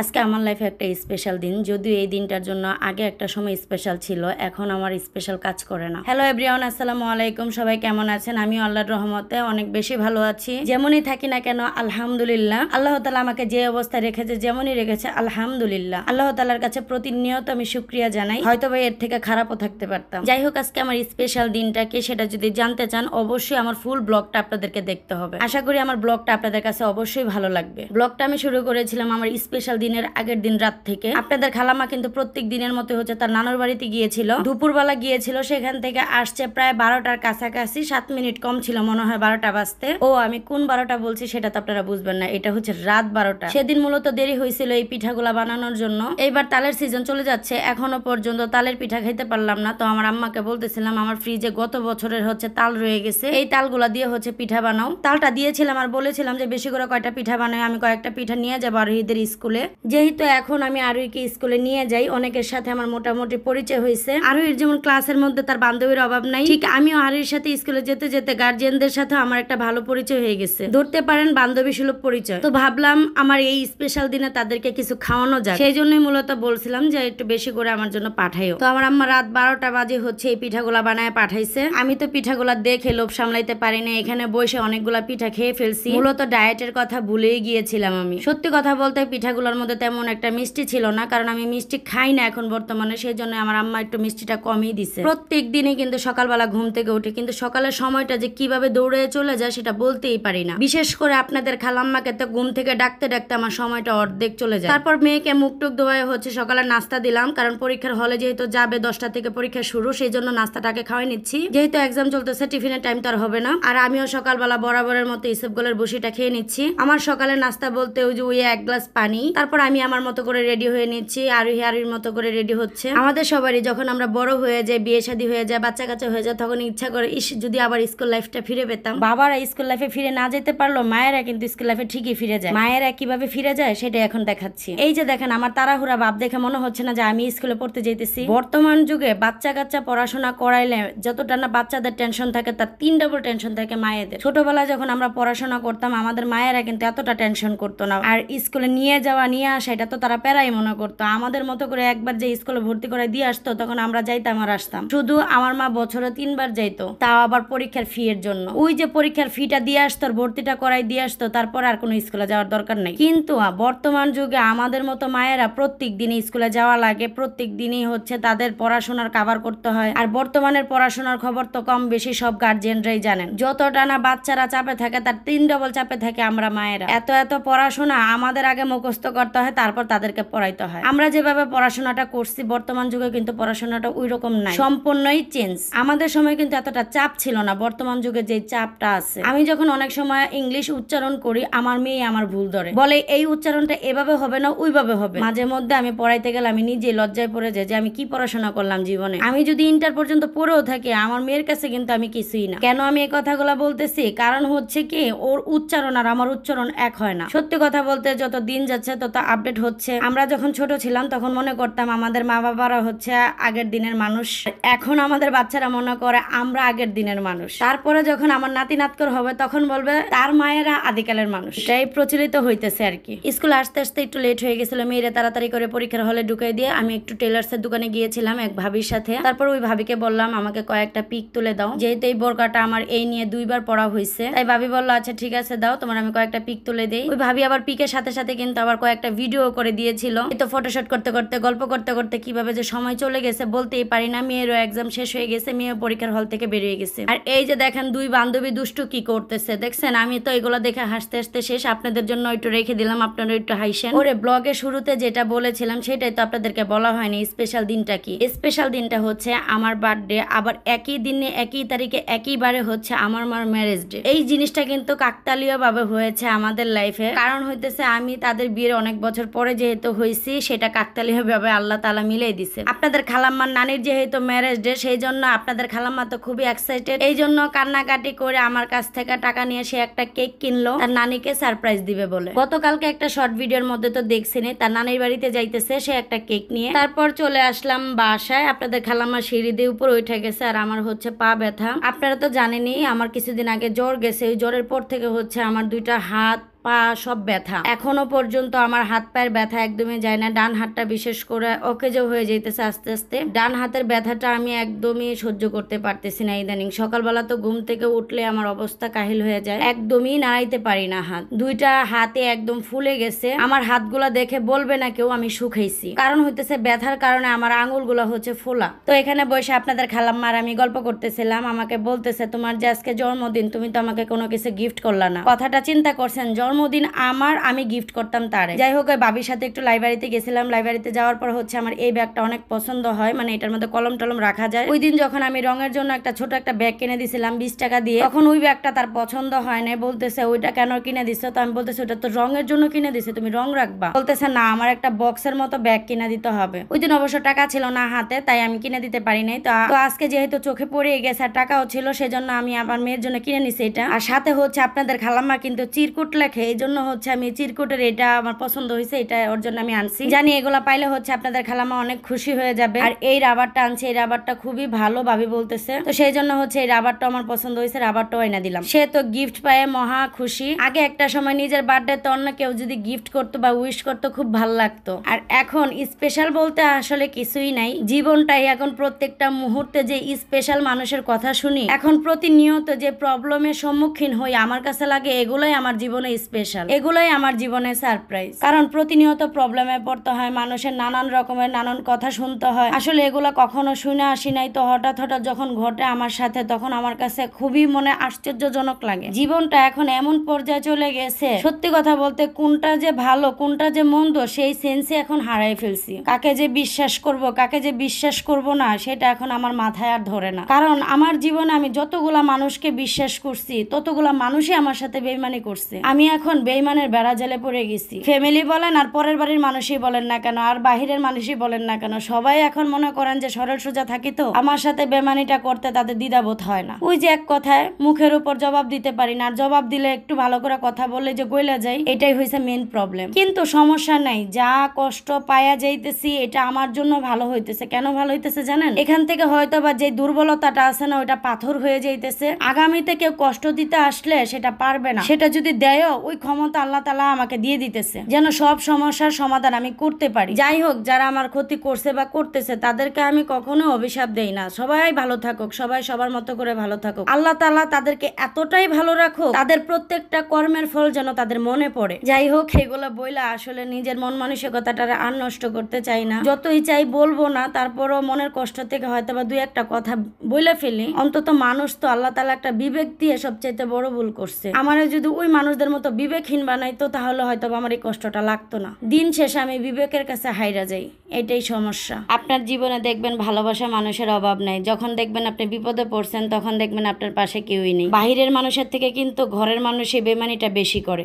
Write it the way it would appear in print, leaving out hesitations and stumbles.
আজকে আমার লাইফে একটা স্পেশাল দিন, যদিও এই দিনটার জন্য আগে একটা সময় স্পেশাল ছিল, এখন আমার স্পেশাল কাজ করে না। হ্যালো এভরিওয়ান, আসসালামু আলাইকুম। সবাই কেমন আছেন? আমি আল্লাহর রহমতে অনেক বেশি ভালো আছি। যেমনই থাকি না কেন আলহামদুলিল্লাহ, আল্লাহ তাআলা আমাকে যে অবস্থায় রেখেছে, যেমনই রেখেছে আলহামদুলিল্লাহ। আল্লাহ তাআলার কাছে প্রতিনিয়ত আমি শুকরিয়া জানাই। হয়তো বা এর থেকে খারাপও থাকতে পারতাম। যাই হোক, আজকে আমার স্পেশাল দিনটা কি সেটা যদি জানতে চান, অবশ্যই আমার ফুল ব্লগটা আপনাদেরকে দেখতে হবে। আশা করি আমার ব্লগটা আপনাদের কাছে অবশ্যই ভালো লাগবে। ব্লগটা আমি শুরু করেছিলাম আমার স্পেশাল দিনের আগের দিন রাত থেকে। আপনাদের খালাম্মা কিন্তু প্রত্যেক দিনের মতো হচ্ছে তার নানুর বাড়িতে গিয়েছিল, দুপুরবেলা গিয়েছিল। সেখান থেকে আসছে প্রায় 12টার কাছাকাছি, 7 মিনিট কম ছিল মনে হয় 12টা বাজতে। ও আমি কোন 12টা বলছি সেটা তো আপনারা বুঝবেন না, এটা হচ্ছে রাত 12টা। সেদিন মূলত দেরি হয়েছিল এই পিঠাগুলা বানানোর জন্য। এইবার তালের সিজন চলে যাচ্ছে, এখনো পর্যন্ত তালের পিঠা খাইতে পারলাম না। তো আমার আম্মাকে বলতেছিলাম আমার ফ্রিজে গত বছরের হচ্ছে তাল রয়ে গেছে, এই তালগুলা দিয়ে হচ্ছে পিঠা বানাও। তালটা দিয়েছিলাম আর বলেছিলাম যে বেশি করে কয়টা পিঠা বানাই, আমি কয়েকটা পিঠা নিয়ে যাবো আরোহীদের স্কুলে। যেহেতু এখন আমি আরোহীকে স্কুলে নিয়ে যাই, অনেকের সাথে আমার মোটামুটি পরিচয় হয়েছে। আরোহীর যেমন ক্লাসের মধ্যে তার বান্ধবীর অভাব নাই, ঠিক আমিও আরোহীর সাথে স্কুলে যেতে যেতে গার্জিয়ানদের সাথে আমার একটা ভালো পরিচয় হয়ে গেছে, ধরতে পারেন বান্ধবী সুলভ পরিচয়। তো ভাবলাম আমার এই স্পেশাল দিনে তাদেরকে কিছু খাওয়ানো যায়, সেই জন্যই মূলত বলছিলাম যে একটু বেশি করে আমার জন্য পাঠাইও। তো আমার আম্মা রাত 12টা বাজে হচ্ছে এই পিঠাগুলা বানায় পাঠাইছে। আমি তো পিঠাগুলা দেখে লোভ সামলাইতে পারি না, এখানে বসে অনেকগুলা পিঠা খেয়ে ফেলছি। মূলত ডায়েটের কথা ভুলেই গিয়েছিলাম আমি। সত্যি কথা বলতে পিঠাগুলোর মধ্যে তেমন একটা মিষ্টি ছিল না, কারণ আমি মিষ্টি খাই না এখন বর্তমানে, সেই জন্য আমার আম্মা একটু মিষ্টিটা কমই দিছে। প্রত্যেক দিনই কিন্তু সকালবেলা ঘুম থেকে উঠে কিন্তু সকালের সময়টা যে কিভাবে দৌড়ে চলে যায় সেটা বলতেই পারি না। বিশেষ করে আপনাদের খালাম্মাকে তো ঘুম থেকে ডাকতে ডাকতে আমার সময়টা অর্ধেক চলে যায়। তারপর মেয়েকে মুখ টুক ধোয়ায় হচ্ছে সকালে নাস্তা দিলাম, কারণ পরীক্ষার হলে যেহেতু যাবে 10টা থেকে পরীক্ষা শুরু, সেই জন্য নাস্তাটাকে খাওয়াই নিচ্ছি। যেহেতু এক্সাম চলতেছে, টিফিনের টাইম তো আর হবে না। আর আমিও সকালবেলা বরাবরের মতো ইসবগুলের বসিটা খেয়ে নিচ্ছি। আমার সকালে নাস্তা বলতে ওই যে 1 গ্লাস পানি। তারপর আমি আমার মতো করে রেডি হয়ে নিচ্ছি, আরোহীর মতো করে রেডি হচ্ছে। আমাদের সবারই যখন আমরা বড় হয়ে যাই, বিয়ে শাদী হয়ে যায়, বাচ্চা কাচ্চা হয়ে যায়, তখন ইচ্ছা করে ইস যদি আবার স্কুল লাইফটা ফিরে পেতাম। বাবারা স্কুল লাইফে ফিরে না যেতে পারলো, মায়েরা কিন্তু স্কুল লাইফে ঠিকই ফিরে যায়। মায়েরা কিভাবে ফিরে যায় সেটা এখন দেখাচ্ছি। এই যে দেখেন আমার তাড়াহুড়া ভাব দেখে মনে হচ্ছে না যে আমি স্কুলে পড়তে যাইতেছি। বর্তমান যুগে বাচ্চা কাচ্চা পড়াশোনা করাইলে যতটা না বাচ্চাদের টেনশন থাকে, তার 3 ডাবল টেনশন থাকে মায়েদের। ছোটবেলায় যখন আমরা পড়াশোনা করতাম, আমাদের মায়েরা কিন্তু এতটা টেনশন করতো না। আর স্কুলে নিয়ে যাওয়া নিয়ে আসা এটা তো তারা প্যারাই মনে করতো। আমাদের মতো করে একবার যে স্কুলে ভর্তি করে দিয়ে আসতো, তখন আমরা যাইতাম আর আসতাম। শুধু আমার মা বছরে 3 বার যাইতো, তাও আবার পরীক্ষার ফি এর জন্য। ওই যে পরীক্ষার ফিটা দিয়ে আসতো, ভর্তিটা করাই দিয়ে আসতো, তারপর আর কোনো স্কুলে যাওয়ার দরকার নেই। কিন্তু বর্তমান যুগে আমাদের মতো মায়েরা প্রত্যেক দিনই স্কুলে যাওয়া লাগে, প্রত্যেক দিনই হচ্ছে তাদের পড়াশোনার কাভার করতে হয়। আর বর্তমানের পড়াশোনার খবর তো কম বেশি সব গার্জিয়ানরাই জানেন। যতটা না বাচ্চারা চাপে থাকে, তার 3 ডবল চাপে থাকে আমরা মায়েরা। এত পড়াশোনা আমাদের আগে মুখস্থ করতে হয়, তারপর তাদেরকে পড়াইতে হয়। আমরা যেভাবে পড়াশোনাটা করছি, বর্তমান যুগে কিন্তু পড়াশোনাটা ওই রকম নাই, সম্পূর্ণই চেঞ্জ। আমাদের সময় কিন্তু এতটা চাপ ছিল না, বর্তমান যুগে যে চাপটা আছে। আমি যখন অনেক সময় ইংলিশ উচ্চারণ করি, আমার মেয়ে আমার ভুল ধরে, বলে এই উচ্চারণটা এভাবে হবে না ওইভাবে হবে। মাঝে মধ্যে আমি পড়াইতে গেলে আমি নিজে লজ্জায় পড়ে যাই যে আমি কি পড়াশোনা করলাম জীবনে। আমি যদি ইন্টার পর্যন্ত পড়েও থাকি, আমার মেয়ের কাছে কিন্তু আমি কিছুই না। কেন আমি এই কথাগুলো বলতেছি? কারণ হচ্ছে কি, ওর উচ্চারণ আর আমার উচ্চারণ এক হয় না। সত্যি কথা বলতে যত দিন যাচ্ছে তত আপডেট হচ্ছে। আমরা যখন ছোট ছিলাম তখন মনে করতাম আমাদের মা বাবারা হচ্ছে আগের দিনের মানুষ, এখন আমাদের বাচ্চারা মনে করে আমরা আগের দিনের মানুষ। তারপরে যখন আমার নাতি নাতকর হবে, তখন বলবে তার মায়েরা আদিকালের মানুষ। এটাই প্রচলিত হইতেছে আর কি। স্কুলে আসতে আসতে একটু লেট হয়ে গেছিল, মেয়েরা তাড়াতাড়ি করে পরীক্ষার হলে ঢুকাই দিয়ে আমি একটু টেলার্সের দোকানে গিয়েছিলাম এক ভাবির সাথে। তারপর ওই ভাবিকে বললাম আমাকে কয়েকটা পিক তুলে দাও, যেহেতু এই বোরকাটা আমার এই নিয়ে 2 বার পড়া হয়েছে। তাই ভাবি বললো আচ্ছা ঠিক আছে দাও, তোমার আমি কয়েকটা পিক তুলে দেই। ওই ভাবি আবার পিকের সাথে সাথে কিন্তু আবার কয়েকটা ভিডিও করে দিয়েছিল। এই তো ফটোশুট করতে করতে গল্প করতে করতে কিভাবে যে সময় চলে গেছে বলতেই পারি না। মেয়েরও এক্সাম শেষ হয়ে গেছে, মেয়ে পরীক্ষার হল থেকে বেরিয়ে গেছে। আর এই যে দেখেন 2 বান্ধবী দুষ্টু কি করতেছে দেখছেন। আমি তো এগুলো দেখে হাসতে হাসতে শেষ। আপনাদের জন্য একটু রেখে দিলাম, আপনারা একটু হাসেন। ওরে ব্লগের শুরুতে যেটা বলেছিলাম সেটাই তো আপনাদেরকে বলা হয়নি। স্পেশাল দিনটা কি? স্পেশাল দিনটা হচ্ছে আমার বার্থডে, আবার একই দিনে একই তারিখে একইবারে হচ্ছে আমার মার ম্যারেজ ডে। এই জিনিসটা কিন্তু কাকতালীয় ভাবে হয়েছে আমাদের লাইফে। কারণ হইতেছে আমি তাদের বিয়ের অনেক বছর পরে যেহেতু হয়েছি, সেটা কাকতালীয় ভাবে আল্লাহ তাআলা মিলাই দিছে। আপনাদের খালাম্মার নানির যেহেতু ম্যারেজ ডে, সেই জন্য আপনাদের খালাম্মা তো খুবই এক্সাইটেড। এই জন্য কান্নাকাটি করে আমার কাছ থেকে টাকা নিয়ে সে একটা কেক কিনলো তার নানিকে সারপ্রাইজ দিবে বলে। গতকালকে একটা শর্ট ভিডিওর মধ্যে তো দেখছিনি, তার নানির বাড়িতে যাইতেছে সে একটা কেক নিয়ে। তারপর চলে আসলাম বাসায়। আপনাদের খালাম্মা সিঁড়ি দিয়ে উপরে উঠে গেছে, আর আমার হচ্ছে পা ব্যথা। আপনারা তো জানেনই আমার কিছুদিন আগে জ্বর গেছে। ওই জ্বরের পর থেকে হচ্ছে আমার 2টা হাত পা সব ব্যথা। এখনো পর্যন্ত আমার হাত পায়ের ব্যথা একদমই যায় না। ডান হাতটা বিশেষ করে অকেজো হয়ে যাইতেছে আস্তে আস্তে। ডান হাতের ব্যথাটা আমি একদমই সহ্য করতে পারতেছি না ইদানিং। সকালবেলা তো ঘুম থেকে উঠলে আমার অবস্থা কাহিল হয়ে যায়, একদমই নাড়াইতে পারি না হাত। দুইটা হাতে একদম ফুলে গেছে। আমার হাতগুলা দেখে বলবে না কেউ আমি শুকাইছি, কারণ হইতেছে ব্যথার কারণে আমার আঙুলগুলো হচ্ছে ফোলা। তো এখানে বসে আপনাদের খালাম্মার আমি গল্প করতেছিলাম। আমাকে বলতেছে তোমার যে আজকে জন্মদিন, তুমি তো আমাকে কোনো কিছু গিফট করলা না। কথাটা চিন্তা করছেন, জন্মদিন আমার, আমি গিফট করতাম তারে। যাই হোক, ওই ভাবির সাথে একটু লাইব্রেরিতে গেছিলাম। লাইব্রেরিতে যাওয়ার পর হচ্ছে আমার এই ব্যাগটা অনেক পছন্দ হয়, মানে এটার মধ্যে কলম টলম রাখা যায়। ওই দিন যখন আমি রঙের জন্য একটা ছোট একটা ব্যাগ কিনে দিছিলাম 20 টাকা দিয়ে, তখন ওই ব্যাগটা তার পছন্দ হয় না। বলতেছে ওইটা কেন কিনে দিছো? তো আমি বলতেছি ওটা তো রঙের জন্য কিনে দিছে, তুমি রং রাখবা। বলতেছে না, আমার একটা বক্সের মতো ব্যাগ কিনে দিতে হবে। ওই দিন অবশ্য টাকা ছিল না হাতে, তাই আমি কিনে দিতে পারি নাই। তো আজকে যেহেতু চোখে পড়ে গেছে আর টাকাও ছিল, সেজন্য আমি আমার মেয়ের জন্য কিনে নিছি এটা। আর সাথে হচ্ছে আপনাদের খালাম্মা কিন্তু চিরকুট লেখে, এই জন্য হচ্ছে আমি চিরকুটের এটা আমার পছন্দ হয়েছে, এটা ওর জন্য আমি আনছি। জানি এগুলা পাইলে হচ্ছে আপনাদের খালাম্মা অনেক খুশি হয়ে যাবে। আর এই রাবারটা আনছি, এই রাবারটা খুবই ভালো ভাবি বলতেছে, তো সেই জন্য হচ্ছে এই রাবারটা আমার পছন্দ হয়েছে, রাবারটাও এনে দিলাম। সে তো গিফট পায়ে মহা খুশি। আগে একটা সময় নিজের বার্থডে তো অন্য কেউ যদি গিফট করতো বা উইশ করতো খুব ভালো লাগতো, আর এখন স্পেশাল বলতে আসলে কিছুই নাই। জীবনটাই এখন প্রত্যেকটা মুহূর্তে যে স্পেশাল মানুষের কথা শুনি, এখন প্রতিনিয়ত যে প্রবলেমের সম্মুখীন হই, আমার কাছে লাগে এগুলোই আমার জীবনে স্পেশাল, এগুলোই আমার জীবনে সারপ্রাইজ। কারণ প্রতিনিয়ত প্রবলেমে পড়তে হয়, মানুষের নানান রকমের নানান কথা শুনতে হয়। আসলে এগুলো কখনো শুনে আসি নাই, তো হঠাৎ হঠাৎ যখন ঘটে আমার সাথে, তখন আমার কাছে খুবই মনে আশ্চর্যজনক লাগে। জীবনটা এখন এমন পর্যায়ে চলে গেছে, সত্যি কথা বলতে কোনটা যে ভালো কোনটা যে মন্দ সেই সেন্সে এখন হারাই ফেলছি। কাকে যে বিশ্বাস করব কাকে যে বিশ্বাস করব না, সেটা এখন আমার মাথায় আর ধরে না। কারণ আমার জীবনে আমি যতগুলা মানুষকে বিশ্বাস করছি, ততগুলা মানুষই আমার সাথে বেইমানি করছে। আমি এখন বেইমানের বেড়া জেলে পড়ে গেছি। ফ্যামিলি বলেন আর পরের বাড়ির মানুষই বলেন না কেন, আর বাহিরের মানুষই বলেন না কেন, সবাই এখন মনে করেন যে সরল সোজা থাকি, তো আমার সাথে বেমানিটা করতে তাদের দ্বিধাবোধ হয় না। ওই যে এক কথায় মুখের উপর জবাব দিতে পারি না, আর জবাব দিলে একটু ভালো করে কথা বললে যে গইলা যায়, এটাই হয়েছে মেইন প্রবলেম। কিন্তু সমস্যা নাই, যা কষ্ট পায়া যাইতেছি এটা আমার জন্য ভালো হইতেছে। কেন ভালো হইতেছে জানেন? এখান থেকে হয়তো বা যে দুর্বলতাটা আছে না, ওইটা পাথর হয়ে যাইতেছে। আগামীতে কেউ কষ্ট দিতে আসলে সেটা পারবে না, সেটা যদি দেয় ওই ক্ষমতা আল্লাহ তাআলা আমাকে দিয়ে দিতেছে, যেন সব সমস্যার সমাধান আমি করতে পারি। যাই হোক, যারা আমার ক্ষতি করছে বা করতেছে তাদেরকে আমি কখনো অভিশাপ দেই না। সবাই ভালো থাকুক, সবাই সবার মতো করে ভালো থাকুক। আল্লাহ তাআলা তাদেরকে এতটাই ভালো রাখুক, তাদের প্রত্যেকটা কর্মের ফল যেন তাদের মনে পড়ে। যাই হোক, এগুলো বইলা আসলে নিজের মন মানসিকতাটা আর নষ্ট করতে চাই না। যতই চাই বলবো না, তারপরও মনের কষ্ট থেকে হয়তো বা দুই একটা কথা বইলে ফেলি। অন্তত মানুষ তো আল্লাহ তাআলা একটা বিবেক দিয়ে সবচাইতে বড় ভুল করছে। আমারে যদি ওই মানুষদের মতো বিবেকহীন বানাইতো, তাহলে হয়তো আমার এই কষ্টটা লাগতো না। দিন শেষে আমি বিবেকের কাছে হাইরা যাই, এটাই সমস্যা। আপনার জীবনে দেখবেন ভালোবাসা মানুষের অভাব নাই। যখন দেখবেন আপনি বিপদে পড়ছেন, তখন দেখবেন আপনার পাশে কেউই নেই। বাহিরের মানুষের থেকে কিন্তু ঘরের মানুষই বেমানিটা বেশি করে।